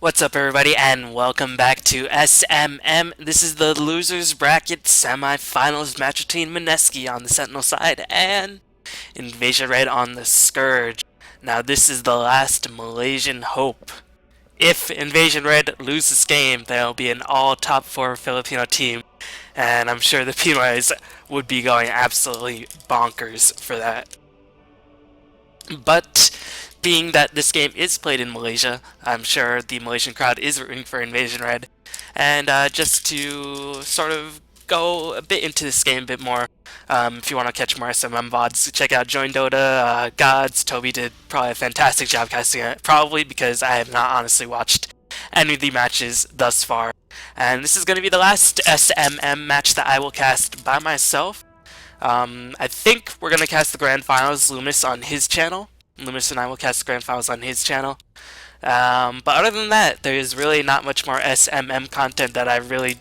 What's up, everybody, and welcome back to SMM. This is the losers bracket semifinals match between Mineski on the Sentinel side and Invasion Red on the Scourge. Now, this is the last Malaysian hope. If Invasion Red loses this game, there'll be an all top 4 Filipino team, and I'm sure the Pinoys would be going absolutely bonkers for that. But being that this game is played in Malaysia, I'm sure the Malaysian crowd is rooting for Invasion Red. And just to sort of go a bit into this game a bit more, if you want to catch more SMM VODs, check out Join Dota, Gods. Toby did probably a fantastic job casting it, probably because I have not honestly watched any of the matches thus far. And this is going to be the last SMM match that I will cast by myself. I think we're going to cast the Grand Finals, Loomis on his channel. Loomis and I will cast the Grand Finals on his channel. But other than that, there is really not much more SMM content that I really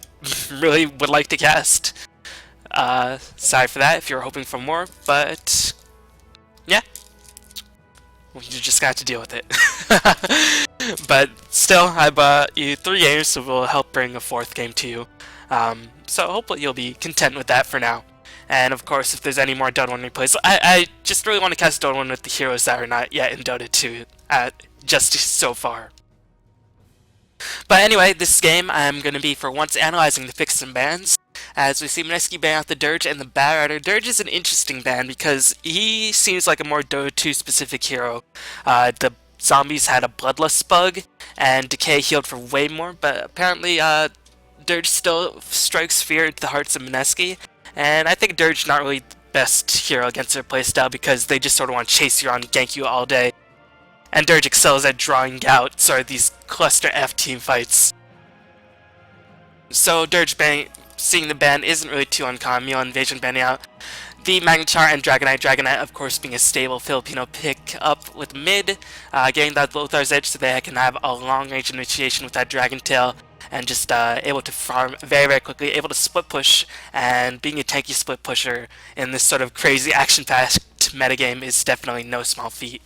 would like to cast. Sorry for that if you're hoping for more, but yeah. You just got to deal with it. But still, I bought you 3 games, so we'll help bring a 4th game to you. So hopefully you'll be content with that for now. And of course, if there's any more Dota 1 replays, I just really want to cast Dota 1 with the heroes that are not yet in Dota 2 just so far. But anyway, this game I'm going to be for once analyzing the picks and bans. As we see Mineski ban out the Dirge and the Bad Rider. Dirge is an interesting ban because he seems like a more Dota 2 specific hero. The zombies had a Bloodlust bug, and Decay healed for way more, but apparently Dirge still strikes fear into the hearts of Mineski. And I think Dirge not really the best hero against their playstyle because they just sort of want to chase you around and gank you all day. And Dirge excels at drawing out these cluster F team fights. So Dirge seeing the ban isn't really too uncommon. Invasion banning out the Magnetar and Dragonite. Dragonite, of course, being a stable Filipino pick up with mid, getting that Lothar's Edge so that I can have a long range initiation with that Dragon Tail. And just able to farm very quickly, able to split push, and being a tanky split pusher in this sort of crazy action-packed metagame is definitely no small feat.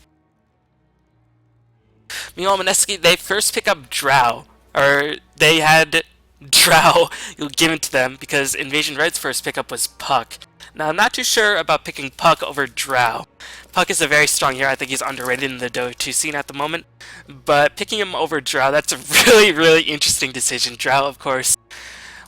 Meanwhile, Mineski, they first pick up Drow, or they had Drow given to them because Invasion Red's first pickup was Puck. Now, I'm not too sure about picking Puck over Drow. Puck is a very strong hero. I think he's underrated in the Dota 2 scene at the moment. But picking him over Drow, that's a really interesting decision. Drow, of course,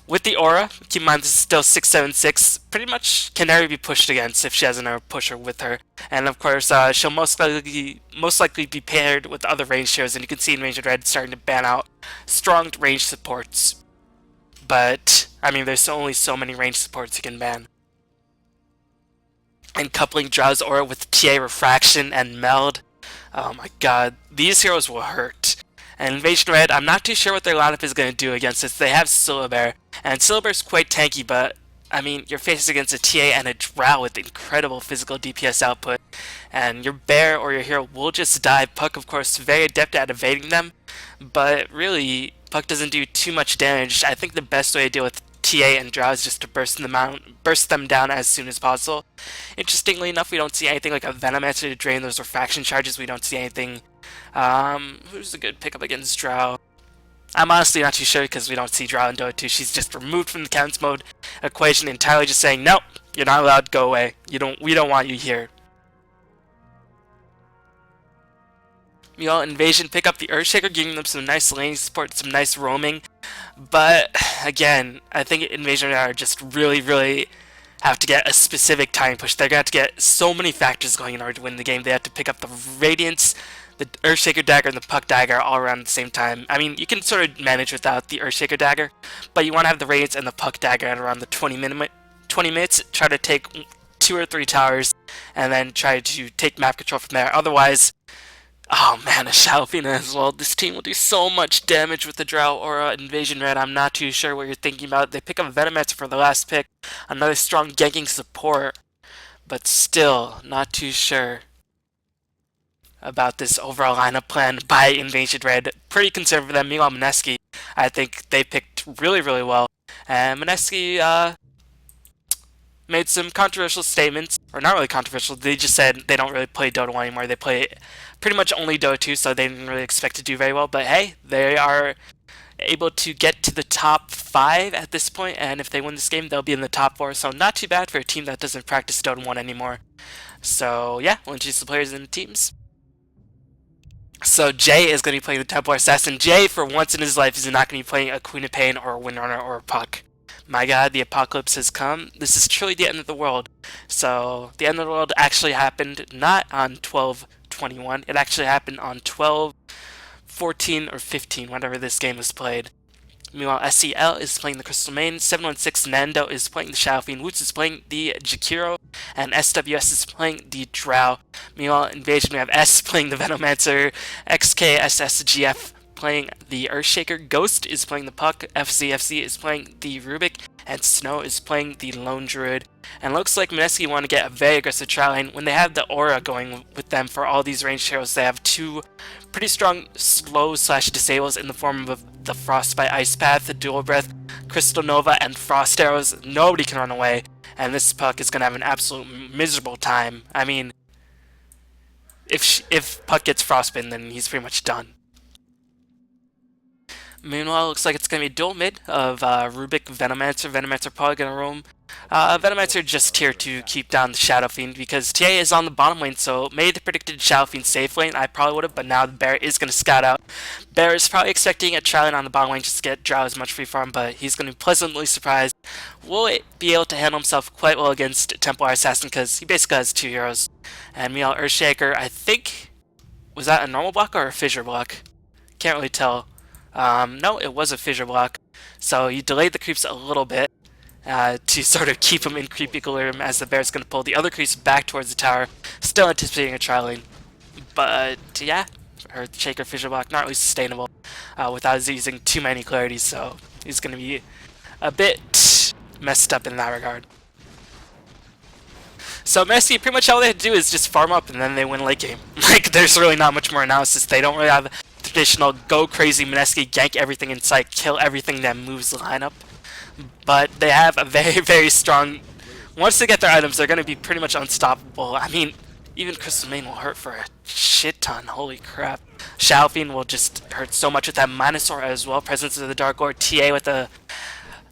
with the aura, keep in mind this is still 676, pretty much can never be pushed against if she has another pusher with her. And of course, she'll most likely be paired with other ranged heroes, and you can see Invasion Red starting to ban out strong ranged supports. But, I mean, there's only so many ranged supports you can ban. And coupling Drow's aura with TA Refraction and Meld. Oh my god, these heroes will hurt. And Invasion Red, I'm not too sure what their lineup is going to do against this. They have Syllabear, and Syllabear's quite tanky, but I mean, you're facing against a TA and a Drow with incredible physical DPS output, and your bear or your hero will just die. Puck, of course, very adept at evading them, but really, Puck doesn't do too much damage. I think the best way to deal with TA and Drow is just to burst them down as soon as possible. Interestingly enough, we don't see anything like a Venomancer to drain those refraction charges. We don't see anything. Who's a good pickup against Drow? I'm honestly not too sure because we don't see Drow in Dota 2. She's just removed from the counts mode equation entirely, just saying, nope, you're not allowed to go away. We don't want you here. Invasion pick up the Earthshaker, giving them some nice laning support, some nice roaming. But again, I think Invasion are just really have to get a specific time push. They're going to have to get so many factors going in order to win the game. They have to pick up the Radiance, the Earthshaker Dagger, and the Puck Dagger all around at the same time. I mean, you can sort of manage without the Earthshaker Dagger, but you want to have the Radiance and the Puck Dagger at around the 20 minutes. Try to take 2 or 3 towers, and then try to take map control from there. Otherwise, oh man, a Shalfina as well. This team will do so much damage with the Drow Aura. Invasion Red, I'm not too sure what you're thinking about. They pick up Venomancer for the last pick. Another strong ganking support. But still, not too sure about this overall lineup plan by Invasion Red. Pretty concerned for them. Meanwhile, Mineski, I think they picked really well. And Mineski made some controversial statements, or not really controversial. They just said they don't really play Dota 1 anymore. They play pretty much only Dota 2, so they didn't really expect to do very well. But hey, they are able to get to the top 5 at this point, and if they win this game, they'll be in the top 4. So not too bad for a team that doesn't practice Dota 1 anymore. So yeah, we'll introduce the players and the teams. So Jay is going to be playing the Templar Assassin. Jay, for once in his life, is not going to be playing a Queen of Pain or a Windrunner or a Puck. My god, the apocalypse has come. This is truly the end of the world. So the end of the world actually happened not on 12/21. It actually happened on 12/14 or 15, whenever this game was played. Meanwhile, SEL is playing the Crystal Main, 716 Nando is playing the Shadow Fiend, Woots is playing the Jakiro, and SWS is playing the Drow. Meanwhile, Invasion, we have S playing the Venomancer, XKSSGF playing the Earthshaker, Ghost is playing the Puck, FCFC is playing the Rubik, and Snow is playing the Lone Druid. And looks like Mineski want to get a very aggressive trial lane. When they have the aura going with them for all these ranged heroes, they have two pretty strong slow/disables in the form of the Frostbite Ice Path, the Dual Breath, Crystal Nova, and Frost Arrows. Nobody can run away, and this Puck is going to have an absolute miserable time. I mean, if Puck gets Frostbitten, then he's pretty much done. Meanwhile, it looks like it's going to be a dual mid of Rubik, Venomancer. Venomancer probably going to roam. Venomancer just here to keep down the Shadow Fiend because TA is on the bottom lane, so made the predicted Shadow Fiend safe lane. I probably would have, but now the Bear is going to scout out. Bear is probably expecting a trial lane on the bottom lane just to get Drow as much free farm, but he's going to be pleasantly surprised. Will it be able to handle himself quite well against Templar Assassin because he basically has 2 heroes. And meanwhile, Earthshaker, I think, was that a normal block or a fissure block? Can't really tell. No, it was a fissure block. So he delayed the creeps a little bit to sort of keep him in creep equilibrium as the Bear's going to pull the other creeps back towards the tower, still anticipating a trial lane. But yeah, Earthshaker fissure block not really sustainable without using too many clarities, so he's going to be a bit messed up in that regard. So Mineski, pretty much all they have to do is just farm up and then they win late game. Like, there's really not much more analysis. They don't really have traditional go crazy Mineski, gank everything in sight, kill everything that moves the lineup. But they have a very, very strong... Once they get their items, they're going to be pretty much unstoppable. I mean, even Crystal Main will hurt for a shit ton. Holy crap. Shadow Fiend will just hurt so much with that Minosaur as well. Presence of the Dark Lord, TA with the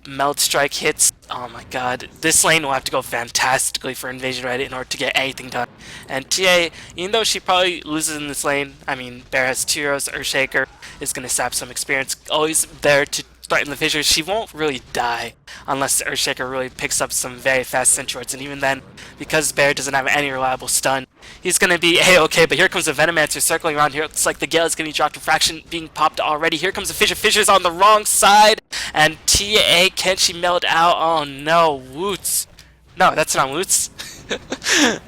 Meld Strike hits. Oh my god. This lane will have to go fantastically for Invasion Red in order to get anything done. And TA, even though she probably loses in this lane, I mean, Bear has 2 heroes, Earthshaker is going to sap some experience. Always there to threaten the fissure. She won't really die unless Earthshaker really picks up some very fast Sentrywards. And even then, because Bear doesn't have any reliable stun, he's going to be A-okay. But here comes the Venomancer circling around here. It looks like the Gale is going to be dropped in fraction, being popped already. Here comes the Fissure. Fissure's on the wrong side. And TA, can she melt out? Oh no, Woots. No, that's not Woots.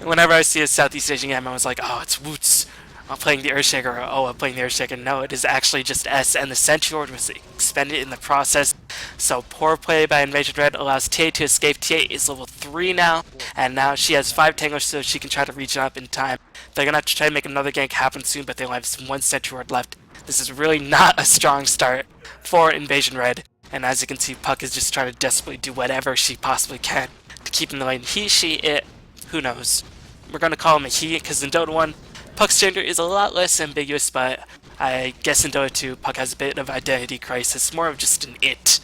Whenever I see a Southeast Asian game, I was like, oh, it's Woots. I'm playing the Earthshaker, or oh, I'm playing the Earthshaker. No, it is actually just S, and the Sentry was expended in the process. So poor play by Invasion Red allows TA to escape. TA is level 3 now, and now she has 5 Tanglers, so she can try to reach up in time. They're going to have to try to make another gank happen soon, but they only have 1 Sentry left. This is really not a strong start for Invasion Red, and as you can see, Puck is just trying to desperately do whatever she possibly can to keep in the lane. He, she, it, who knows. We're going to call him a he, because in Dota 1, Puck's gender is a lot less ambiguous, but I guess in Dota 2, Puck has a bit of identity crisis, more of just an it.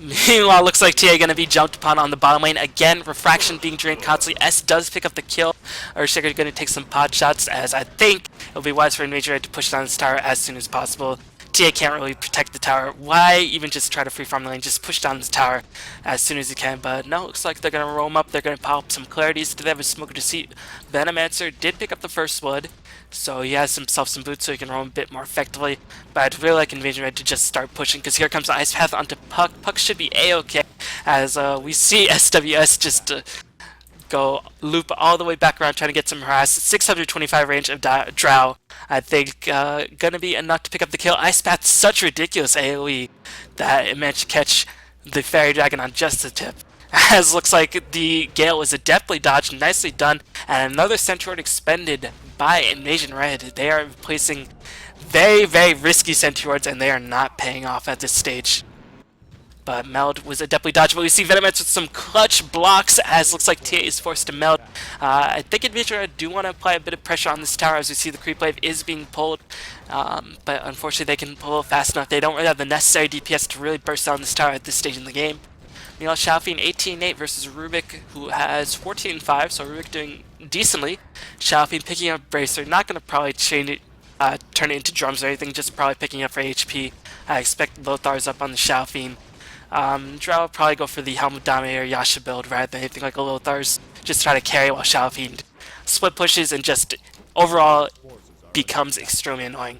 Meanwhile, looks like TA going to be jumped upon on the bottom lane. Again, Refraction being drained constantly. S does pick up the kill. Earthshaker is going to take some pod shots, as I think it'll be wise for Invasion Red to push down this tower as soon as possible. TA can't really protect the tower. Why even just try to free farm the lane? Just push down this tower as soon as you can. But no, looks like they're going to roam up. They're going to pop some clarities. Do they have a Smoke of Deceit? Venomancer did pick up the first blood, so he has himself some boots so he can roam a bit more effectively. But I'd really like Invasion Red to just start pushing, because here comes the Ice Path onto Puck. Puck should be A-okay, as we see SWS just go loop all the way back around trying to get some harass. 625 range of Drow, I think, gonna be enough to pick up the kill. Ice Path, such ridiculous AoE that it managed to catch the Fairy Dragon on just the tip. As looks like the Gale was adeptly dodged, nicely done, and another Sentry expended by Invasion Red. They are placing very, very risky Sentry and they are not paying off at this stage. but meld was adeptly dodgeable. We see Venomex with some clutch blocks as looks like TA is forced to meld. I think Invasion do want to apply a bit of pressure on this tower as we see the creep wave is being pulled, but unfortunately they can pull it fast enough. They don't really have the necessary DPS to really burst down this tower at this stage in the game. Meanwhile, Xiaofeng 18-8 versus Rubik, who has 14-5, so Rubik doing decently. Xiaofeng picking up Bracer, not going to probably change it, turn it into drums or anything, just probably picking up for HP. I expect Lothar's up on the Xiaofeng. Drow will probably go for the Helmut Dame or Yasha build rather than anything like a Lothar's. Just try to carry while Xiaofeng split pushes and just overall becomes extremely annoying.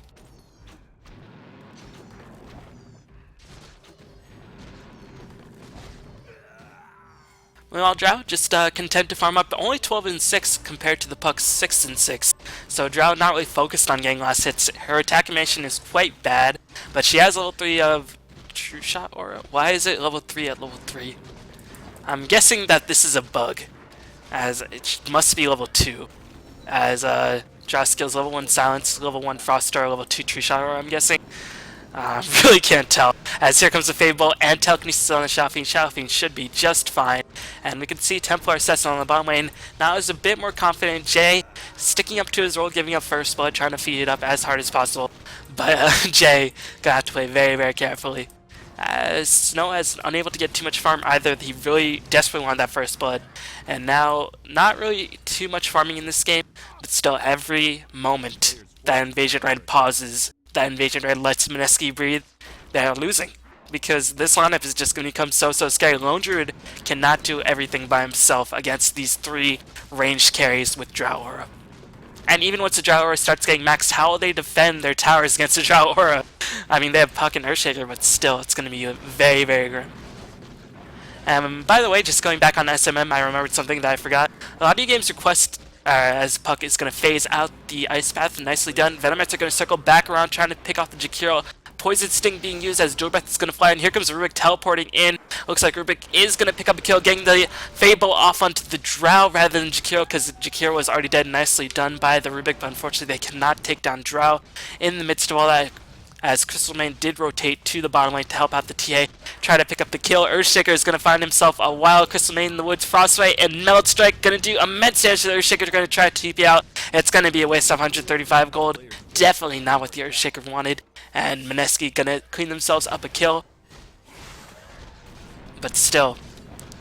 Meanwhile, Drow just content to farm up, only 12-6 compared to the Puck's 6-6. So Drow not really focused on getting last hits. Her attack animation is quite bad, but she has level 3 of True Shot Aura. Why is it level 3 at level 3? I'm guessing that this is a bug, as it must be level 2. As Drow skills level 1 Silence, level 1 Frost Star, level 2 True Shot Aura, I'm guessing. Really can't tell. As here comes the Fade Bolt and Telekinesis on the Xiaofeng. Xiaofeng should be just fine. And we can see Templar Assassin on the bottom lane. Now is a bit more confident. Jay sticking up to his role, giving up First Blood, trying to feed it up as hard as possible. But Jay gonna have to play very, very carefully. As Snow is unable to get too much farm either. He really desperately wanted that First Blood. And now, not really too much farming in this game, but still every moment that Invasion Red pauses, that Invasion Red lets Mineski breathe, they are losing. Because this lineup is just going to become so scary. Lone Druid cannot do everything by himself against these 3 ranged carries with Drow Aura. And even once the Drow Aura starts getting maxed, how will they defend their towers against the Drow Aura? I mean, they have Puck and Earthshaker, but still, it's going to be very, very grim. By the way, just going back on SMM, I remembered something that I forgot. A lot of you games request as Puck is going to phase out the Ice Path. Nicely done. Venomex are going to circle back around trying to pick off the Jakiro. Poison Sting being used as Durbeth is going to fly, and here comes Rubik teleporting in. Looks like Rubik is going to pick up a kill, getting the Fable off onto the Drow rather than Jakiro, because Jakiro was already dead. Nicely done by the Rubik, but unfortunately they cannot take down Drow. In the midst of all that, as Crystal Main did rotate to the bottom lane to help out the TA, try to pick up the kill. Earthshaker is going to find himself a wild Crystal Main in the woods. Frostbite and Meld Strike going to do immense damage to the Earthshaker. Going to try to TP out. It's going to be a waste of 135 gold. Definitely not what the Earthshaker wanted. And Mineski going to clean themselves up a kill. But still,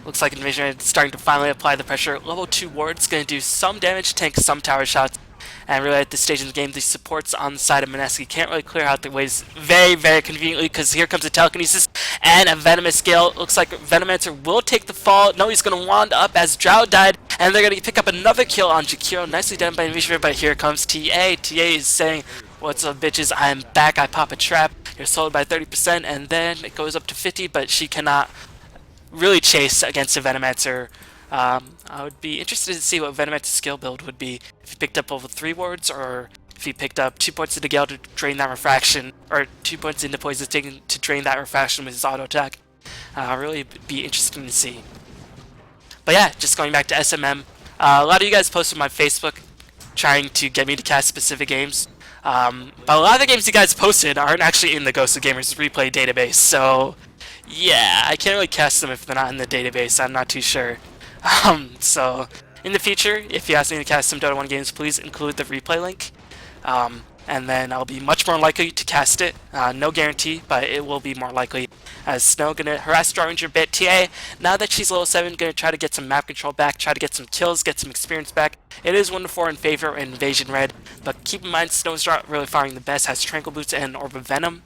looks like Invasion is starting to finally apply the pressure. Level 2 Ward's going to do some damage, tank some tower shots. And really at this stage in the game, the supports on the side of Mineski can't really clear out their ways very, very conveniently, because here comes a Telekinesis and a Venomous Gale. Looks like Venomancer will take the fall. No, he's going to wand up as Drow died, and they're going to pick up another kill on Jakiro. Nicely done by Invasion, but here comes TA. TA is saying, "What's up, bitches? I'm back. I pop a trap. You're sold by 30%, and then it goes up to 50, but she cannot really chase against a Venomancer. I would be interested to see what Venomancer's skill build would be if he picked up level 3 wards, or if he picked up 2 points into Gale to drain that refraction, or 2 points into Poison Sting to drain that refraction with his auto attack. Really be interesting to see. But yeah, just going back to SMM, a lot of you guys posted on my Facebook trying to get me to cast specific games. But a lot of the games you guys posted aren't actually in the Ghost of Gamers replay database, so yeah, I can't really cast them if they're not in the database. I'm not too sure. So in the future, if you ask me to cast some Dota 1 games, please include the replay link. And then I'll be much more likely to cast it. No guarantee, but it will be more likely. As Snow gonna harass Drow Ranger a bit. TA, now that she's level 7, gonna try to get some map control back, try to get some kills, get some experience back. It is 1-4 in favor of Invasion Red, but keep in mind Snow's not really firing the best, has Tranquil Boots and Orb of Venom.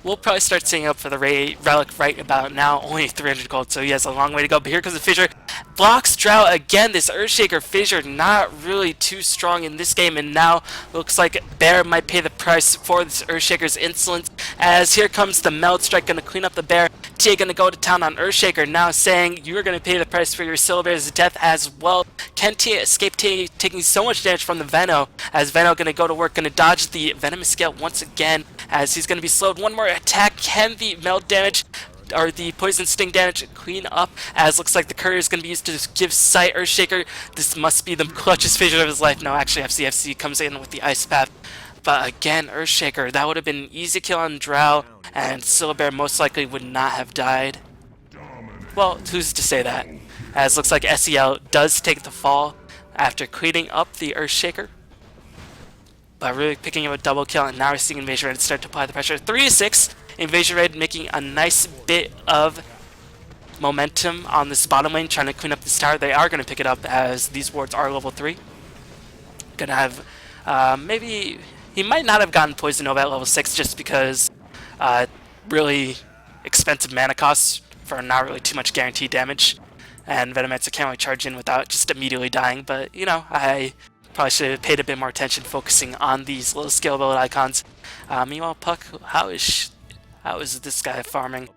We'll probably start setting up for the Relic right about now, only 300 gold, so he has a long way to go. But here comes the Fissure, blocks Drow again. This Earthshaker Fissure not really too strong in this game, and now looks like Bear might pay the price for this Earthshaker's insolence, as here comes the Meld Strike, going to clean up the Bear. Tia going to go to town on Earthshaker, now saying you're going to pay the price for your Syllabar's death as well. Can Tia escape Tia taking so much damage from the Veno, as Veno going to go to work, going to dodge the Venomous Scale once again, as he's going to be slowed. One more attack, can the Meld damage or the Poison Sting damage clean up, as looks like the courier is going to be used to give sight Earthshaker. This must be the clutchest fissure of his life. No, actually FCFC comes in with the Ice Path. but again, Earthshaker, that would have been an easy kill on Drow, and Silverbear most likely would not have died. Well, who's to say that? As looks like SEL does take the fall after cleaning up the Earthshaker, but really picking up a double kill, and now we're seeing Invasion Raid start to apply the pressure. 3-6, Invasion Raid making a nice bit of momentum on this bottom lane, trying to clean up this tower. They are going to pick it up as these wards are level 3. Gonna have, maybe, he might not have gotten Poison Nova at level 6 just because really expensive mana costs for not really too much guaranteed damage. And Venomancer can't really charge in without just immediately dying, but you know, I probably should have paid a bit more attention focusing on these little skill build icons. Meanwhile, Puck, how is this guy farming?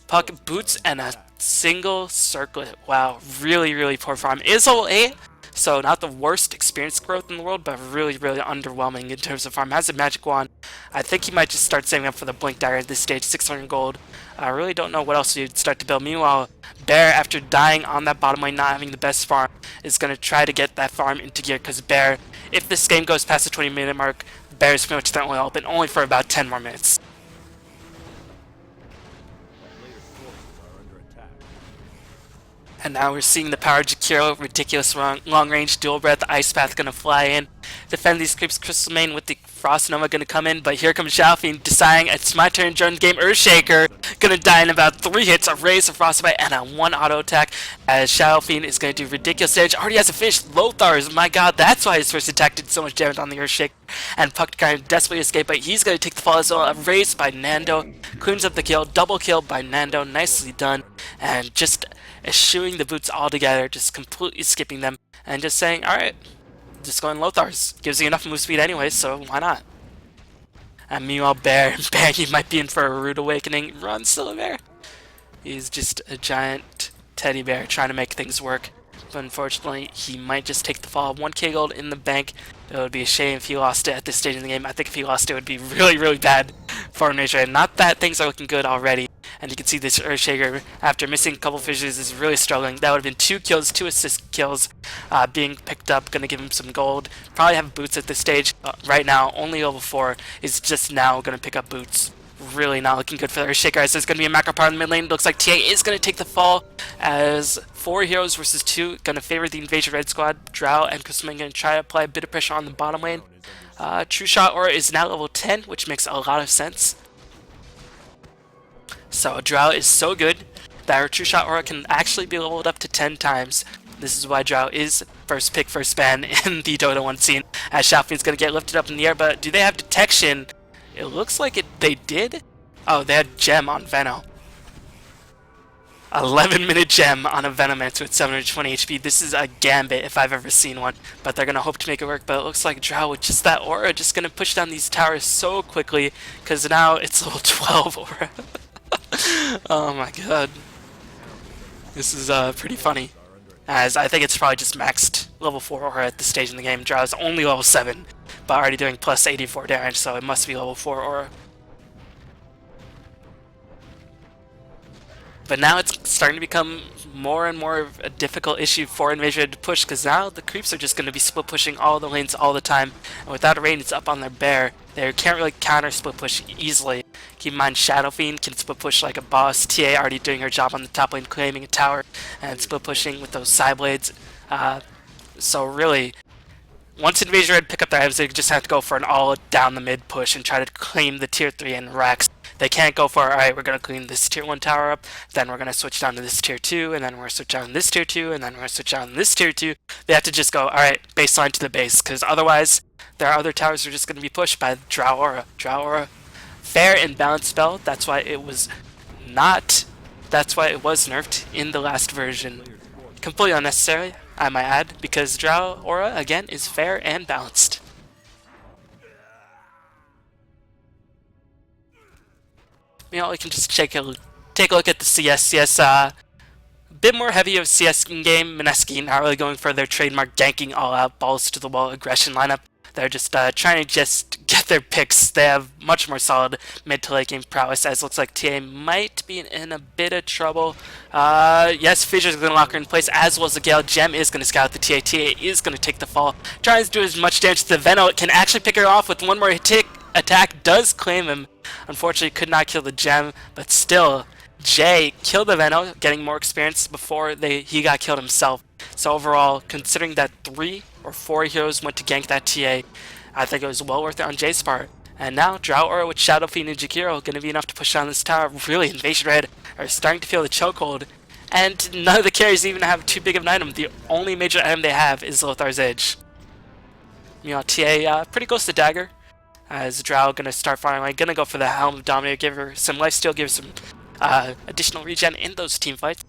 Puck boots and a single circlet. Wow, really poor farm. Is level 8, so not the worst experience growth in the world, but really underwhelming in terms of farm. Has a magic wand. I think he might just start saving up for the blink dagger at this stage. 600 gold. I really don't know what else he'd start to build. Meanwhile, Bear, after dying on that bottom lane, not having the best farm, is going to try to get that farm into gear, because Bear, if this game goes past the 20-minute mark, Bear is pretty much the only open, only for about 10 more minutes. And now we're seeing the power of Jakiro, ridiculous long-range dual breath, Ice Path gonna fly in, defend these creeps. Crystal Main with the Frost Nova gonna come in, but here comes Xiaofeng deciding it's my turn to join the game. Earthshaker gonna die in about 3 hits, a raise, a frostbite, and a 1 auto attack, as Xiaofeng is gonna do ridiculous damage. Already has a finish. Lothars, my god, that's why his first attack did so much damage on the Earthshaker. And Puck kind of desperately escape, but he's gonna take the fall as well. A raise by Nando, cleans up the kill, double kill by Nando, nicely done, and just eschewing the boots altogether, just completely skipping them, and just saying, alright, just going Lothars. Gives you enough move speed anyway, so why not? And meanwhile, Bear, he might be in for a rude awakening. Run, Silverbear! He's just a giant teddy bear trying to make things work. But unfortunately, he might just take the fall. 1k gold in the bank. It would be a shame if he lost it at this stage in the game. I think if he lost it, it would be really bad for Invasion. Not that things are looking good already. And you can see this Earthshaker, after missing a couple fishes, is really struggling. That would have been 2 kills, 2 assist kills being picked up. Gonna give him some gold. Probably have boots at this stage. Right now, only level 4 is just now gonna pick up boots. Really not looking good for the Earthshaker, as there's gonna be a macro power in the mid lane. Looks like TA is gonna take the fall, as 4 heroes versus 2 gonna favor the Invasion Red squad. Drow and Crystalman gonna try to apply a bit of pressure on the bottom lane. True Shot Aura is now level 10, which makes a lot of sense. So Drow is so good that her True Shot Aura can actually be leveled up to 10 times. This is why Drow is first pick, first ban in the Dota 1 scene, as Xiaofeng's gonna get lifted up in the air, but do they have detection? It looks like they did. Oh, they had Gem on Veno. 11-minute Gem on a Venomancer with 720 HP. This is a gambit if I've ever seen one, but they're gonna hope to make it work. But it looks like Drow with just that aura just gonna push down these towers so quickly, because now it's level 12 aura. Oh my god. This is pretty funny, as I think it's probably just maxed level 4 aura at this stage in the game. Drow is only level 7, but already doing plus 84 damage, so it must be level 4 aura. But now it's starting to become more and more of a difficult issue for Invasion to push, because now the creeps are just going to be split pushing all the lanes all the time, and without a rain it's up on their Bear. They can't really counter split push easily. Keep in mind, Shadow Fiend can split push like a boss. TA already doing her job on the top lane, claiming a tower and split pushing with those side blades. So really, once Invasion Red pick up their items, they just have to go for an all down the mid push and try to claim the tier 3 and racks. They can't go for, alright, we're going to clean this tier 1 tower up, then we're going to switch down to this tier 2, and then we're going to switch down to this tier 2, and then we're going to switch down to this tier 2. They have to just go, alright, baseline to the base, because otherwise, there are other towers that are just going to be pushed by Drow Aura. Drow Aura, fair and balanced spell, that's why it was nerfed in the last version. Completely unnecessary, I might add, because Drow Aura, again, is fair and balanced. You know, we can just take a look at the CS. CS, a bit more heavy of CS in game. Mineski not really going for their trademark ganking all-out balls to the wall aggression lineup. They're just trying to just get their picks. They have much more solid mid to late game prowess, as it looks like TA might be in a bit of trouble. Yes, Fisher's going to lock her in place, as well as the Gale. Gem is going to scout the TA. TA is going to take the fall. Tries to do as much damage to the Veno. It can actually pick her off with one more tick. Attack does claim him. Unfortunately, could not kill the Gem, but still, Jay killed the Veno, getting more experience before he got killed himself. So overall, considering that 3 or 4 heroes went to gank that TA, I think it was well worth it on Jay's part. And now, Drow Aura with Shadow Fiend and Jakiro going to be enough to push down this tower. Really, Invasion Red are starting to feel the chokehold. And none of the carries even have too big of an item. The only major item they have is Lothar's Edge. Meanwhile, TA pretty close to Dagger. As Drow going to start firing away. Going to go for the Helm of Dominator, give her some lifesteal, give her some additional regen in those team fights.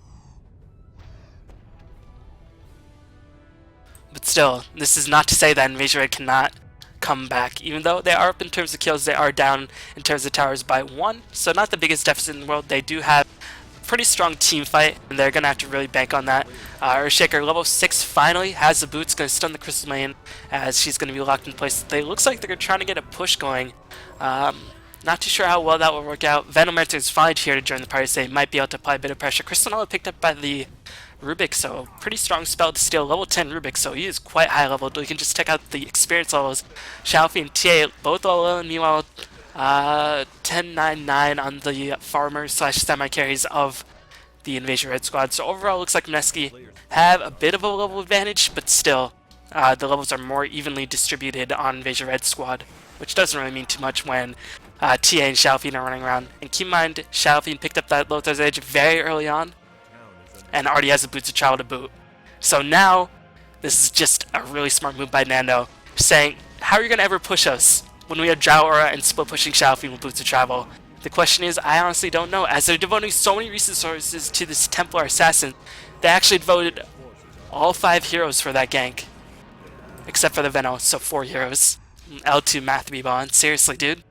But still, this is not to say that Invasion Red cannot come back. Even though they are up in terms of kills, they are down in terms of towers by 1. So not the biggest deficit in the world. They do have a pretty strong team fight, and they're going to have to really bank on that. Earthshaker level 6 finally has the boots, going to stun the Crystal Main as she's going to be locked in place. They looks like they're trying to get a push going. Not too sure how well that will work out. Venomancer is finally here to join the party, so they might be able to apply a bit of pressure. Crystal Nova picked up by the Rubik, so pretty strong spell to steal. Level 10 Rubik, so he is quite high level. You can just check out the experience levels. Xiaofi and TA both level 11, meanwhile 10-9-9 on the farmers slash semi-carries of the Invasion Red squad. So overall, looks like Mineski have a bit of a level advantage, but still, the levels are more evenly distributed on Invasion Red squad, which doesn't really mean too much when TA and Xiaofi are running around. And keep in mind, Xiaofi picked up that Lothar's Edge very early on, and already has the Boots of Travel to boot. So now, this is just a really smart move by Nando, saying, how are you going to ever push us when we have Drow Aura and split pushing Xiaofi with Boots of Travel? The question is, I honestly don't know. As they're devoting so many resources to this Templar Assassin, they actually devoted all 5 heroes for that gank. Except for the Veno, so 4 heroes. L2 math be bond. Seriously, dude.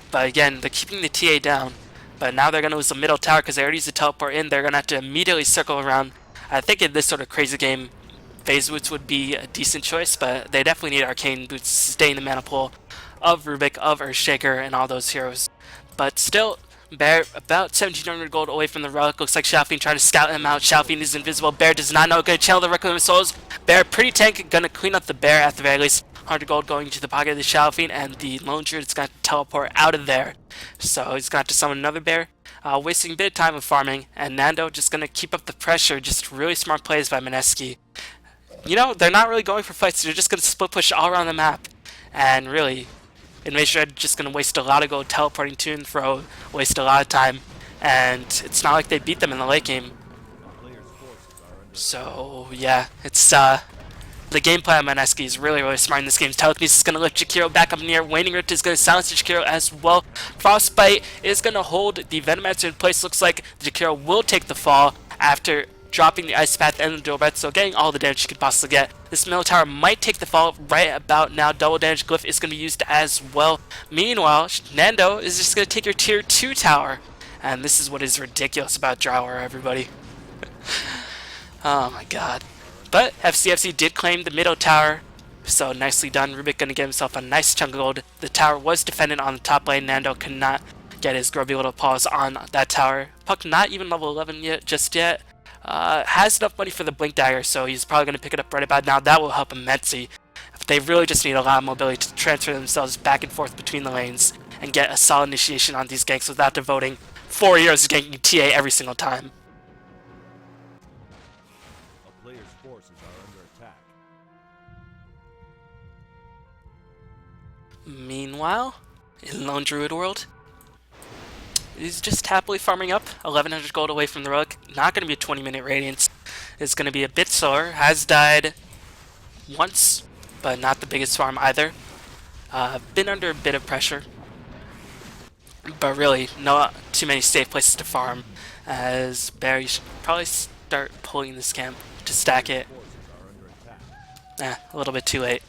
But again, they're keeping the TA down. But now they're going to lose the middle tower because they already used the teleport in. They're going to have to immediately circle around. I think in this sort of crazy game, Phase Boots would be a decent choice, but they definitely need Arcane Boots to stay in the mana pool of Rubik, of Earthshaker, and all those heroes. But still, Bear about 1700 gold away from the relic. Looks like Xiaofin trying to scout him out. Xiaofin is invisible. Bear does not know. Going to channel the Requiem of Souls. Bear pretty tank. Going to clean up the Bear at the very least. 100 gold going into the pocket of the Xiaofin, and the Lone Druid is going to teleport out of there. So he's going to have to summon another Bear. Wasting a bit of time with farming, and Nando just going to keep up the pressure. Just really smart plays by Mineski. You know, they're not really going for fights. They're just going to split push all around the map. And really, Invasion Red just going to waste a lot of gold teleporting to and fro, waste a lot of time, and it's not like they beat them in the late game. So yeah, it's the gameplay of Mineski is really, really smart in this game. Telekinesis is going to lift Jakiro back up near. Waning Rift is going to silence Jakiro as well. Frostbite is going to hold the Venomancer in place. Looks like Jakiro will take the fall after dropping the Ice Path and the Dual Breath, so getting all the damage you could possibly get. This middle tower might take the fall right about now. Double damage glyph is going to be used as well. Meanwhile, Nando is just going to take your tier 2 tower. And this is what is ridiculous about Drow, everybody. Oh my god. But FCFC did claim the middle tower, so nicely done. Rubik going to get himself a nice chunk of gold. The tower was defended on the top lane. Nando could not get his grubby little paws on that tower. Puck not even level 11 yet, just yet. Has enough money for the Blink Dagger, so he's probably going to pick it up right about now. That will help immensely. They really just need a lot of mobility to transfer themselves back and forth between the lanes and get a solid initiation on these ganks without devoting 4 years to ganking TA every single time. A player's forces are under attack. Meanwhile, in Lone Druid world, he's just happily farming up, 1100 gold away from the relic. Not going to be a 20-minute Radiance. It's going to be a bit slower. Has died once, but not the biggest farm either. Been under a bit of pressure, but really not too many safe places to farm, as Barry should probably start pulling this camp to stack it. A little bit too late.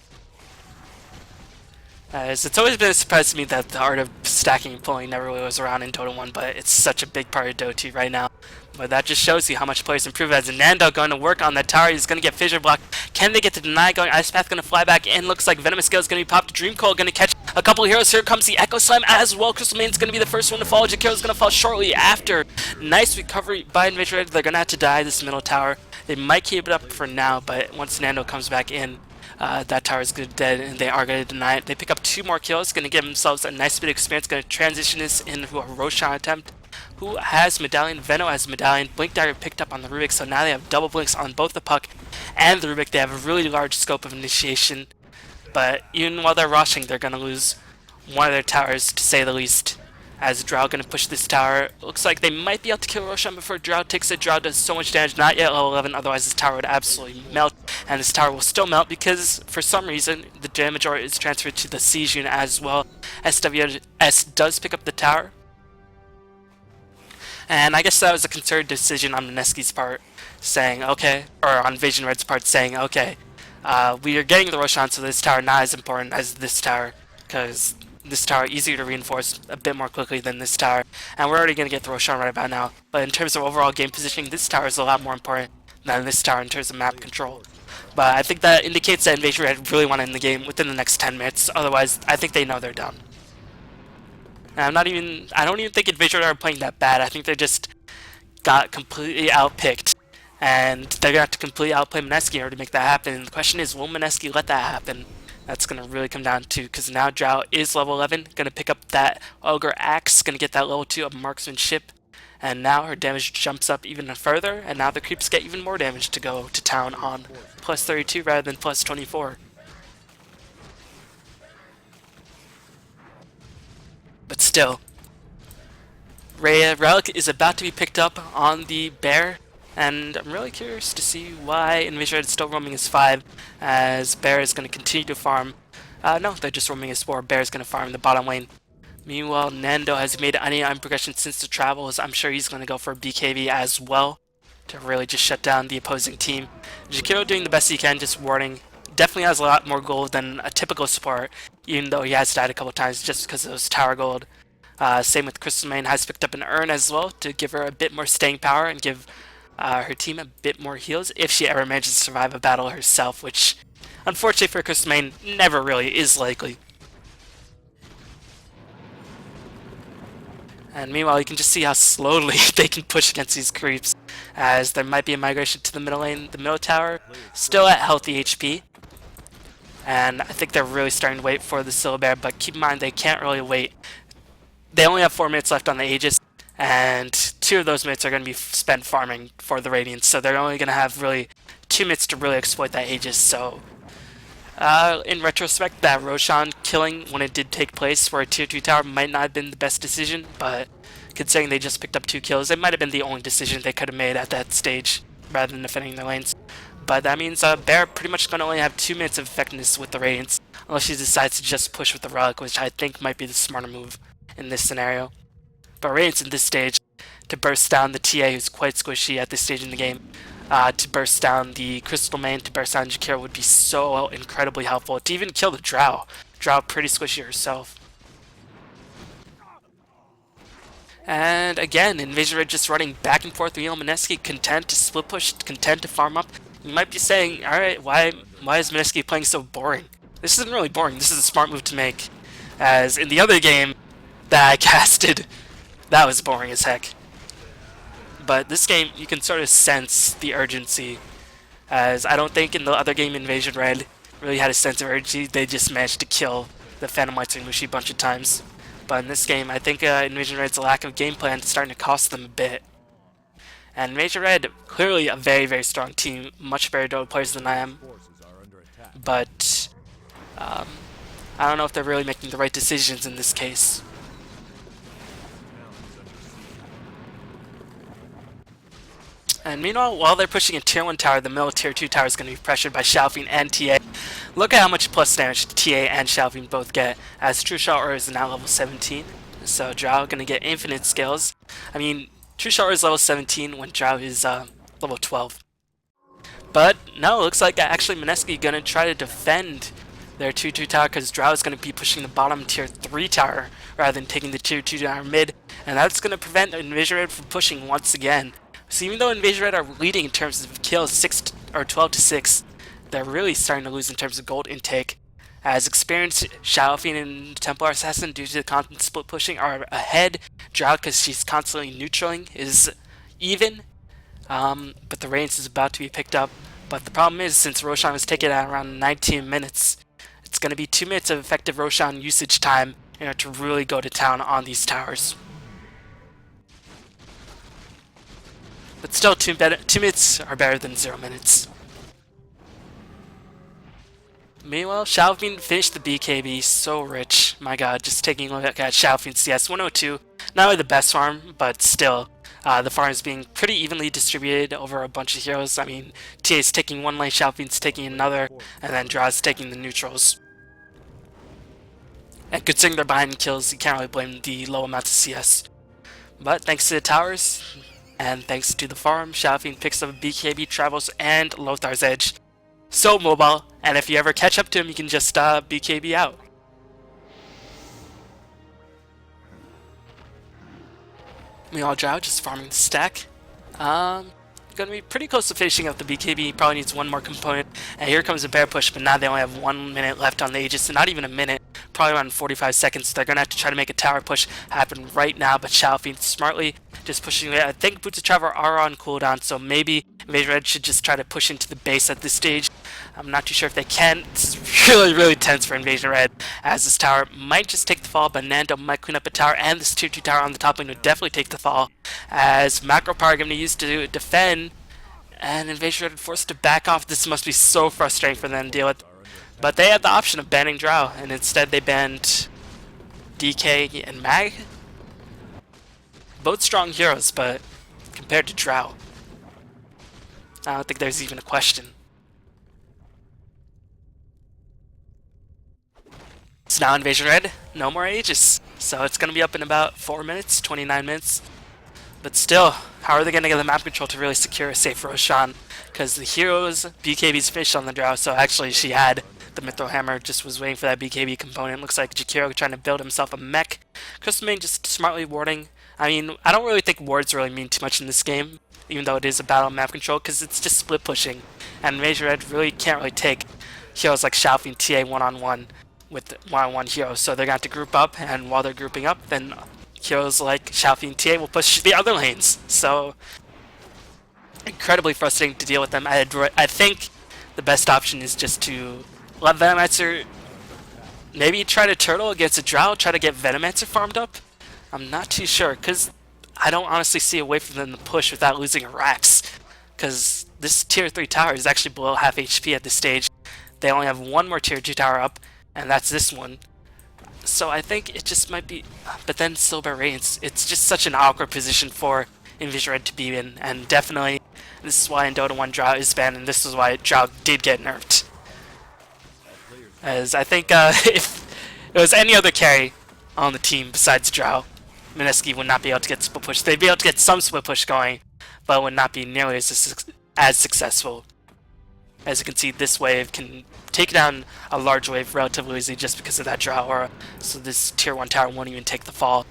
As it's always been a surprise to me that the art of stacking and pulling never really was around in Dota 1, but it's such a big part of Dota 2 right now. But that just shows you how much players improve. As Nando going to work on that tower, he's going to get fissure block. Can they get to deny going? Ice Path going to fly back in. Looks like Venomous Scale is going to be popped. Dream Cold going to catch a couple of heroes. Here comes the Echo Slam as well. Crystal Main's going to be the first one to fall. Jakiro's going to fall shortly after. Nice recovery by Invasion Red. They're going to have to die this middle tower. They might keep it up for now, but once Nando comes back in, that tower is good dead, and they are going to deny it. They pick up 2 more kills, going to give themselves a nice bit of experience. Going to transition this into a Roshan attempt. Who has Medallion? Veno has Medallion. Blink Dagger picked up on the Rubik, so now they have double blinks on both the Puck and the Rubik. They have a really large scope of initiation, but even while they're rushing, they're going to lose one of their towers, to say the least. As Drow going to push this tower. Looks like they might be able to kill Roshan before Drow takes it. Drow does so much damage, not yet level 11, otherwise this tower would absolutely melt. And this tower will still melt because, for some reason, the damage aura is transferred to the siege unit as well. SWS does pick up the tower. And I guess that was a concerted decision on Mineski's part, saying, okay, or on Invasion Red's part, saying, okay, we are getting the Roshan, so this tower not as important as this tower, because this tower easier to reinforce a bit more quickly than this tower, and we're already going to get the Roshan right about now. But in terms of overall game positioning, this tower is a lot more important than this tower in terms of map control. But I think that indicates that Invasion Red really want to end the game within the next 10 minutes, otherwise I think they know they're down. And I don't even think Invasion Red are playing that bad. I think they just got completely outpicked, and they're going to have to completely outplay Mineski in order to make that happen. And the question is, will Mineski let that happen? That's going to really come down to, because now Drow is level 11, going to pick up that Ogre Axe, going to get that level 2 of Marksmanship, and now her damage jumps up even further, and now the creeps get even more damage to go to town on plus 32 rather than plus 24. But still, Relic is about to be picked up on the Bear, and I'm really curious to see why Invasion Red is still roaming as 5, as Bear is going to continue to farm. No, they're just roaming as 4. Bear is going to farm the bottom lane. Meanwhile, Nando has made any progression since the travels. I'm sure he's going to go for BKB as well to really just shut down the opposing team. Jakiro doing the best he can, just warding. Definitely has a lot more gold than a typical support, even though he has died a couple times just because of those tower gold. Same with Crystal Main, has picked up an urn as well to give her a bit more staying power and give her team a bit more heals if she ever manages to survive a battle herself, which unfortunately for Crystal Main never really is likely. And meanwhile, you can just see how slowly they can push against these creeps, as there might be a migration to the middle lane. The middle tower still at healthy HP, and I think they're really starting to wait for the Syllabear, but keep in mind they can't really wait. They only have 4 minutes left on the Aegis, and 2 of those minutes are going to be spent farming for the Radiance, so they're only going to have really 2 minutes to really exploit that Aegis. So in retrospect, that Roshan killing when it did take place for a tier 2 tower might not have been the best decision, but considering they just picked up 2 kills, it might have been the only decision they could have made at that stage rather than defending their lanes. But that means Bear pretty much going to only have 2 minutes of effectiveness with the Radiance, unless she decides to just push with the Relic, which I think might be the smarter move in this scenario. But Radiance in this stage, to burst down the TA, who's quite squishy at this stage in the game, to burst down the Crystal Main, to burst down Jakiro would be so incredibly helpful. To even kill the Drow. Drow pretty squishy herself. And again, Invasion Red just running back and forth with Mineski, content to split push, content to farm up. You might be saying, alright, why is Mineski playing so boring? This isn't really boring, this is a smart move to make. As in the other game that I casted, that was boring as heck. But this game, you can sort of sense the urgency, as I don't think in the other game Invasion Red really had a sense of urgency. They just managed to kill the Phantom Lights and Mushi a bunch of times. But in this game, I think Invasion Red's lack of game plan is starting to cost them a bit. And Invasion Red, clearly a very, very strong team, much better Dota players than I am. But I don't know if they're really making the right decisions in this case. And meanwhile, while they're pushing a tier 1 tower, the middle tier 2 tower is going to be pressured by Xiaofeng and TA. Look at how much plus damage TA and Xiaofeng both get, as True Shot Aura is now level 17. So Drow going to get infinite skills. I mean, True Shot Aura is level 17 when Drow is level 12. But no, it looks like actually Mineski going to try to defend their 2-2 tower, because Drow is going to be pushing the bottom tier 3 tower rather than taking the tier 2 tower mid. And that's going to prevent Invasion Red from pushing once again. So even though Invasion Red are leading in terms of kills 12 to 6, they're really starting to lose in terms of gold intake. As experienced Shadow Fiend and Templar Assassin, due to the constant split pushing, are ahead. Drow, because she's constantly neutraling, is even. But the range is about to be picked up. But the problem is, since Roshan was taken at around 19 minutes, it's going to be 2 minutes of effective Roshan usage time in order to really go to town on these towers. But still, 2 minutes are better than 0 minutes. Meanwhile, Shalvin finished the BKB so rich. My god, just taking a look at Shalvin's CS 102. Not really the best farm, but still, the farm is being pretty evenly distributed over a bunch of heroes. I mean, TA's taking one lane, Shalvin's taking another, and then Drow's taking the neutrals. And considering they're behind kills, you can't really blame the low amount of CS. But thanks to the towers, and thanks to the farm, Shalvin picks up BKB, travels, and Lothar's Edge. So mobile, and if you ever catch up to him, you can just BKB out. Meanwhile, Drow just farming the stack. Gonna be pretty close to finishing up the BKB. Probably needs one more component. And here comes a bear push, but now they only have 1 minute left on the Aegis, so not even a minute. Probably around 45 seconds. They're gonna have to try to make a tower push happen right now, but Shalvin smartly just pushing it. I think Boots of Travel are on cooldown, so maybe Invasion Red should just try to push into the base at this stage. I'm not too sure if they can. This is really tense for Invasion Red, as this tower might just take the fall, but Nando might clean up a tower, and this tier 2 tower on the top lane would definitely take the fall, as macro power going to be used to defend, and Invasion Red forced to back off. This must be so frustrating for them to deal with. But they had the option of banning Drow, and instead they banned DK and Mag. Both strong heroes, but compared to Drow, I don't think there's even a question. So now Invasion Red, no more Aegis. So it's going to be up in about 4 minutes, 29 minutes. But still, how are they going to get the map control to really secure a safe Roshan? Because the heroes, BKB's finished on the Drow, so actually she had the Mithril Hammer, just was waiting for that BKB component. Looks like Jakiro trying to build himself a mech. Crystal Main just smartly warding. I mean, I don't really think wards really mean too much in this game, even though it is a battle map control, because it's just split pushing. And Invasion Red really can't really take heroes like Shalfie and TA one-on-one with one-on-one heroes, so they're going to have to group up, and while they're grouping up, then heroes like Shalfie and TA will push the other lanes. So, incredibly frustrating to deal with them. I think the best option is just to let Venomancer maybe try to turtle against a Drow, try to get Venomancer farmed up. I'm not too sure, because I don't honestly see a way for them to push without losing a Rax, because this tier 3 tower is actually below half HP at this stage. They only have one more tier 2 tower up, and that's this one. So I think it just might be, but then Silver Reigns, it's just such an awkward position for Invasion Red to be in, and definitely this is why in Dota 1 Drow is banned, and this is why Drow did get nerfed. As I think if it was any other carry on the team besides Drow, Mineski would not be able to get split push. They'd be able to get some split push going, but it would not be nearly as successful. As you can see, this wave can take down a large wave relatively easily just because of that Drow aura, so this tier 1 tower won't even take the fall.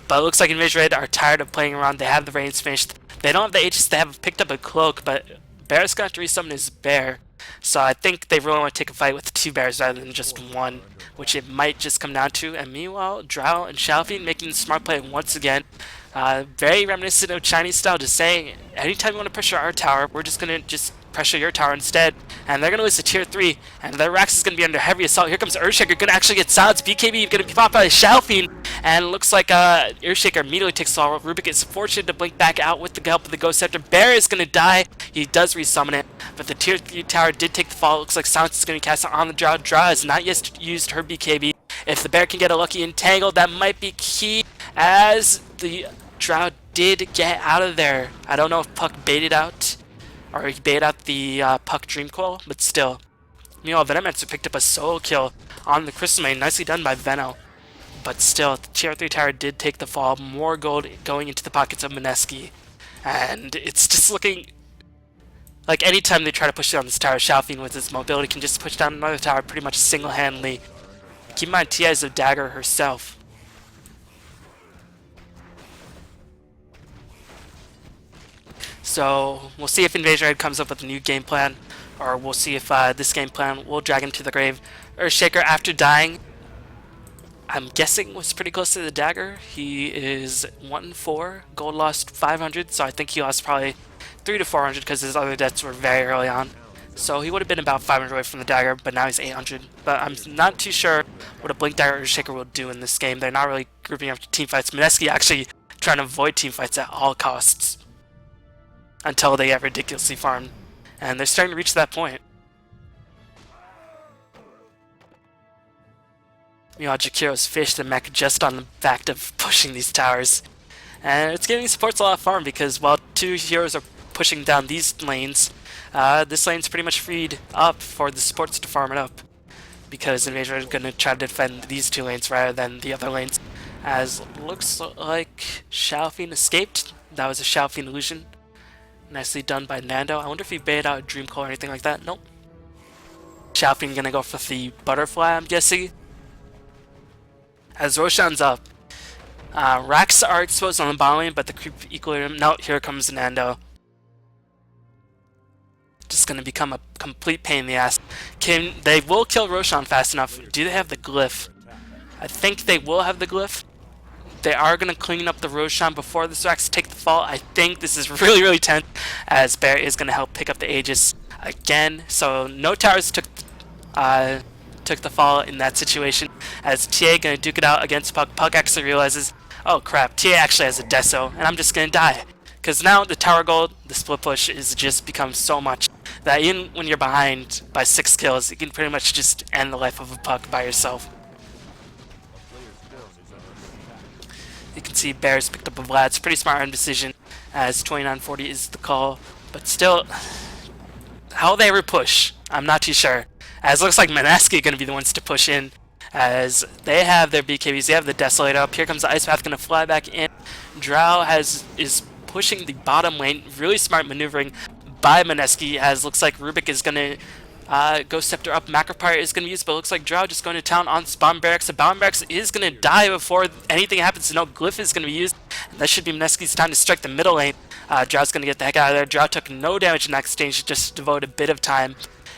But it looks like Invasion Red are tired of playing around. They have the Reigns finished. They don't have the Aegis. They have picked up a cloak, but Bear's got to resummon his bear. So I think they really want to take a fight with 2 bears rather than just 1, which it might just come down to. And meanwhile, Drow and Shalfie making the smart play once again. Very reminiscent of Chinese style, just saying, anytime you want to pressure our tower, we're just going to just pressure your tower instead. And they're going to lose to tier 3, and their Rax is going to be under heavy assault. Here comes Earthshaker, going to actually get silenced. BKB going to be popped by Shalfie, and looks like Earthshaker immediately takes all. Rubik is fortunate to blink back out with the help of the Ghost Scepter. Bear is going to die. He does resummon it, but the tier 3 tower did take the fall. It looks like Silence is going to be cast on the Drow. Drow has not yet used her BKB. If the Bear can get a lucky entangle, that might be key, as the Drow did get out of there. I don't know if Puck baited out, or he baited out the Puck Dream Coil, but still. Meanwhile, Venomancer picked up a solo kill on the Crystal Main. Nicely done by Veno. But still, the tier 3 tower did take the fall. More gold going into the pockets of Mineski. And it's just looking like anytime they try to push down this tower, Shalfie with his mobility can just push down another tower pretty much single-handedly. Keep in mind, Tia is a dagger herself. So we'll see if Invasion Red comes up with a new game plan, or we'll see if this game plan will drag him to the grave. Earthshaker, after dying, I'm guessing was pretty close to the dagger. He is 1-4, gold lost 500, so I think he lost probably 300 to 400 because his other deaths were very early on. So he would have been about 500 away from the dagger, but now he's 800. But I'm not too sure what a Blink Dagger Earthshaker will do in this game. They're not really grouping up to team fights. Mineski actually trying to avoid team fights at all costs until they get ridiculously farmed. And they're starting to reach that point. Meanwhile, Jakiro's fished the mech just on the fact of pushing these towers. And it's giving supports a lot of farm because while two heroes are pushing down these lanes, this lane's pretty much freed up for the supports to farm it up. Because Invasion is going to try to defend these two lanes rather than the other lanes. As looks like Xiaofeng escaped. That was a Xiaofeng illusion. Nicely done by Nando. I wonder if he baited out a Dream Call or anything like that. Nope. Xiaofeng going to go for the butterfly, I'm guessing. As Roshan's up. Racks are exposed on the bottom lane, but the creep equilibrium. No, here comes Nando. Just going to become a complete pain in the ass. They will kill Roshan fast enough. Do they have the glyph? I think they will have the glyph. They are going to clean up the Roshan before the Racks take the fall. I think this is really, really tense, as Bear is going to help pick up the Aegis again. So no towers took the fall in that situation, as TA going to duke it out against Puck. Puck actually realizes, oh crap, TA actually has a Deso, and I'm just going to die. Because now the tower gold, the split push, is just become so much that even when you're behind by 6 kills, you can pretty much just end the life of a Puck by yourself. You can see Bears picked up a Vlad. It's a pretty smart decision, as 2940 is the call. But still, how they ever push, I'm not too sure. As it looks like Mineski are going to be the ones to push in, as they have their BKBs, they have the Desolator up. Here comes the Ice Path going to fly back in. Drow is pushing the bottom lane. Really smart maneuvering by Mineski, as looks like Rubik is going to go Scepter up. Macropire is going to use, but it looks like Drow just going to town on Spawn Barracks. The Spawn Barracks is going to die before anything happens. No Glyph is going to be used. And that should be Mineski's time to strike the middle lane. Drow's going to get the heck out of there. Drow took no damage in that exchange, just devoted a bit of time.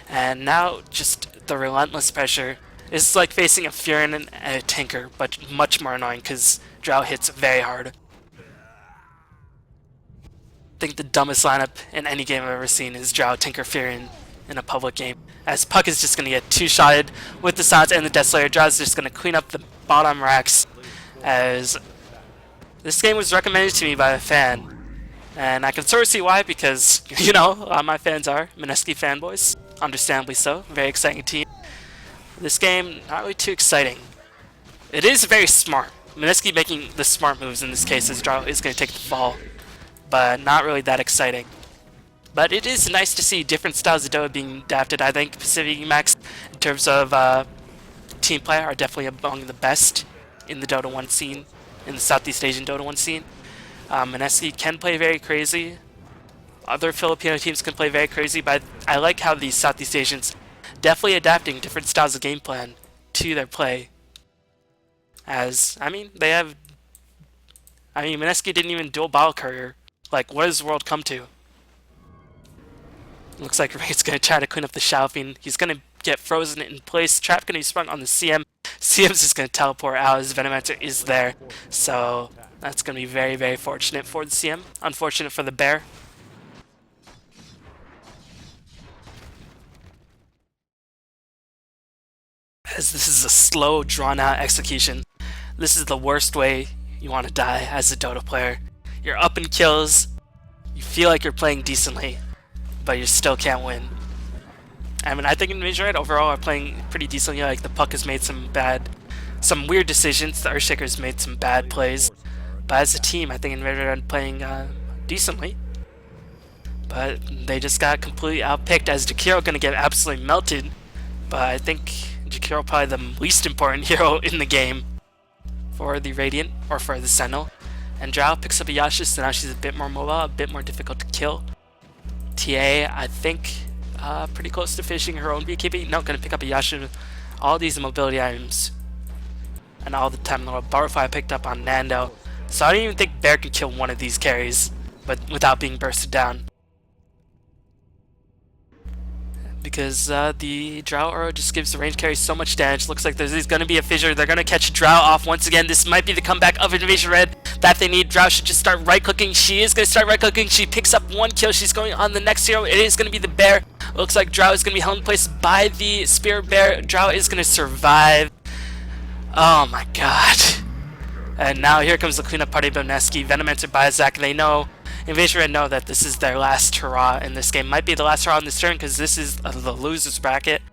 And now just the relentless pressure. It's like facing a Furin and a Tinker, but much more annoying because Drow hits very hard. I think the dumbest lineup in any game I've ever seen is Drow, Tinker, Furin in a public game. As Puck is just going to get two-shotted with the Silence and the Desolator. Drow's just going to clean up the bottom racks, as this game was recommended to me by a fan. And I can sort of see why, because, you know, my fans are Mineski fanboys. Understandably so. Very exciting team. This game, not really too exciting. It is very smart. Mineski making the smart moves in this case, as Drow is going to take the fall. But not really that exciting. But it is nice to see different styles of Dota being adapted. I think Pacific Max, in terms of team play, are definitely among the best in the Dota 1 scene, in the Southeast Asian Dota 1 scene. Mineski can play very crazy. Other Filipino teams can play very crazy, but I like how these Southeast Asians definitely adapting different styles of game plan to their play. As, Mineski didn't even dual Bottle Courier. Like, what does the world come to? Looks like Raid's going to try to clean up the Xiaofeng. He's going to get frozen in place. Trap going to be sprung on the CM. CM's just going to teleport out. His Venomancer is there. So that's going to be very, very fortunate for the CM. Unfortunate for the Bear. As this is a slow, drawn-out execution. This is the worst way you want to die as a Dota player. You're up in kills. You feel like you're playing decently, but you still can't win. I think Invasion Red overall are playing pretty decently. Like, the Puck has made some weird decisions. The Earthshaker's made some bad plays. But as a team, I think Invasion Red playing decently. But they just got completely outpicked, as Jakiro going to get absolutely melted. But I think Jakiro probably the least important hero in the game for the Radiant, or for the Sentinel. And Drow picks up a Yasha, so now she's a bit more mobile, a bit more difficult to kill. TA, I think, pretty close to finishing her own BKB. No, gonna pick up a Yasha. All these mobility items. And all the time, the Butterfly picked up on Nando. So I don't even think Bear can kill one of these carries. but without being bursted down. Because the Drow Aura just gives the range carry so much damage. Looks like there's going to be a fissure. They're going to catch Drow off once again. This might be the comeback of Invasion Red that they need. Drow should just start right-clicking. She is going to start right-clicking. She picks up 1 kill. She's going on the next hero. It is going to be the bear. Looks like Drow is going to be held in place by the Spear Bear. Drow is going to survive. Oh my god. And now here comes the cleanup party by Mineski. Venomancer by Zach. They know, Invasion Red know that this is their last hurrah in this game. Might be the last hurrah in this turn because this is the loser's bracket.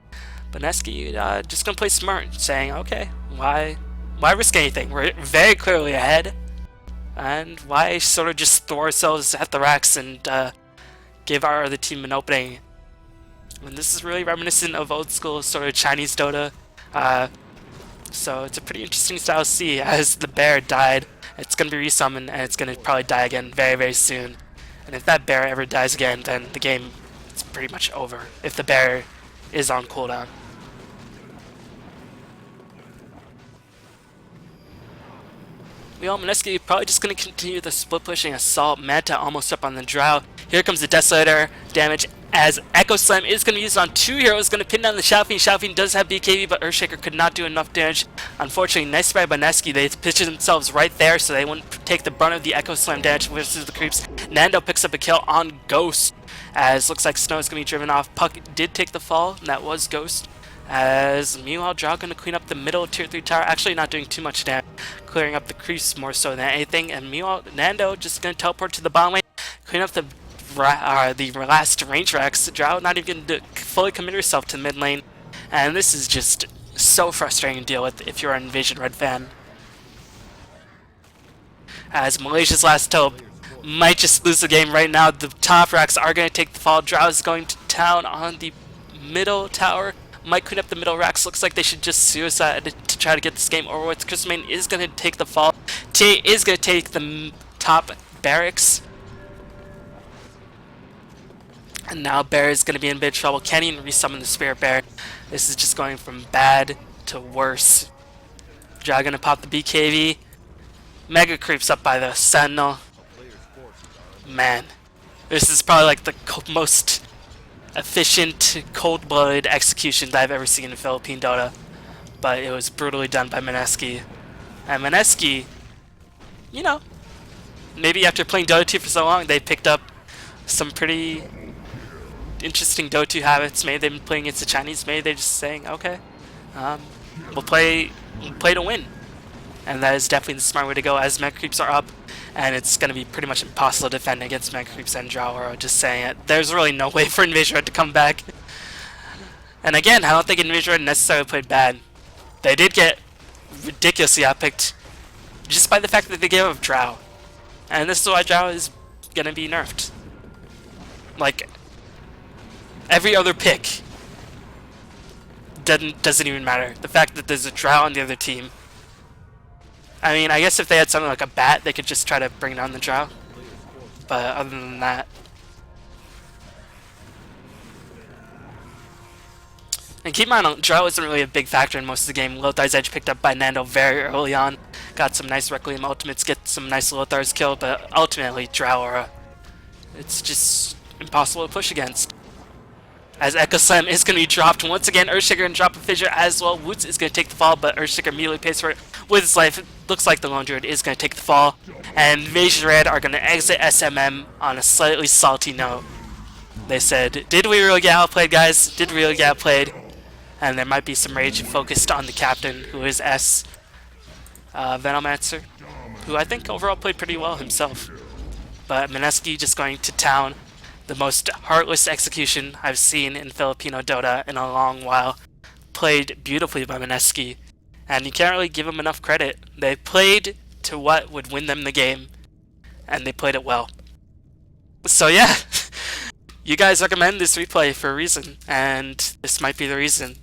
But Mineski just going to play smart, saying, okay, why risk anything? We're very clearly ahead. And why sort of just throw ourselves at the racks and give our other team an opening. And this is really reminiscent of old school sort of Chinese Dota. So it's a pretty interesting style to see. As the bear died, it's going to be resummoned and it's going to probably die again very, very soon. And if that bear ever dies again, then the game is pretty much over, if the bear is on cooldown. Mineski probably just going to continue the split pushing assault. Manta almost up on the Drow. Here comes the Desolator damage as Echo Slam is going to be used on 2 heroes. Going to pin down the Xiaofeng. Xiaofeng does have BKB, but Earthshaker could not do enough damage. Unfortunately, nice spray by Mineski. They pitched themselves right there so they wouldn't take the brunt of the Echo Slam damage versus the creeps. Nando picks up a kill on Ghost, as looks like Snow is going to be driven off. Puck did take the fall, and that was Ghost. As meanwhile, Drow going to clean up the middle tier 3 tower, actually not doing too much damage, clearing up the creeps more so than anything. And meanwhile, Nando just going to teleport to the bottom lane, clean up the last range racks. Drow not even going to fully commit herself to the mid lane, and this is just so frustrating to deal with if you're an Invasion Red fan. As Malaysia's last hope might just lose the game right now. The top racks are going to take the fall. Drow is going to town on the middle tower. Might clean up the middle racks. Looks like they should just suicide to try to get this game over with. Chrismain is going to take the fall. T is going to take the top barracks. And now Bear is going to be in big trouble. Can't even resummon the Spirit Bear. This is just going from bad to worse. Drow going to pop the BKB. Mega creeps up by the Sentinel. Man, this is probably like the most efficient, cold-blooded execution that I've ever seen in Philippine Dota, but it was brutally done by Mineski. And Mineski, you know, maybe after playing Dota 2 for so long, they picked up some pretty interesting Dota 2 habits. Maybe they've been playing against the Chinese, maybe they're just saying, okay, we'll play to win. And that is definitely the smart way to go, as Mega Creeps are up, and it's going to be pretty much impossible to defend against Mega Creeps and Drow. Just saying it. There's really no way for Invasion Red to come back. And again, I don't think Invasion Red necessarily played bad. They did get ridiculously outpicked just by the fact that they gave up Drow. And this is why Drow is going to be nerfed. Like, every other pick doesn't even matter. The fact that there's a Drow on the other team. I mean, I guess if they had something like a bat, they could just try to bring down the Drow. But other than that... And keep in mind, Drow isn't really a big factor in most of the game. Lothar's Edge picked up by Nando very early on. Got some nice Requiem ultimates, get some nice Lothar's kill, but ultimately, Drow, it's just impossible to push against. As Echo Slam is going to be dropped once again, Earthshaker going to drop a fissure as well. Woots is going to take the fall, but Earthshaker immediately pays for it with his life. It looks like the Lone Druid is going to take the fall, and Invasion Red are going to exit SMM on a slightly salty note. They said, did we really get outplayed, guys? Did we really get outplayed? And there might be some rage focused on the captain, who is Venomancer, who I think overall played pretty well himself. But Mineski just going to town. The most heartless execution I've seen in Filipino Dota in a long while. Played beautifully by Mineski, and you can't really give them enough credit. They played to what would win them the game, and they played it well. So yeah, you guys recommend this replay for a reason, and this might be the reason.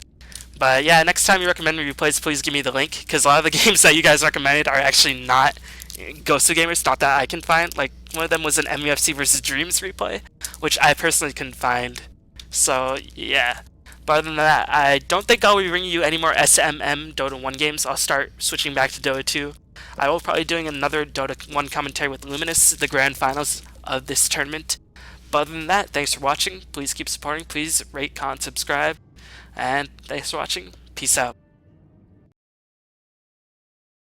But yeah, next time you recommend me replays, please give me the link, because a lot of the games that you guys recommended are actually not Ghost of Gamers, not that I can find. Like, one of them was an MUFC vs Dreams replay, which I personally couldn't find. So yeah, but other than that, I don't think I'll be bringing you any more SMM Dota 1 games. I'll start switching back to Dota 2. I will probably doing another Dota 1 commentary with Luminous, the Grand Finals. of this tournament. But other than that, thanks for watching. Please keep supporting. Please rate, comment, subscribe. And thanks for watching. Peace out.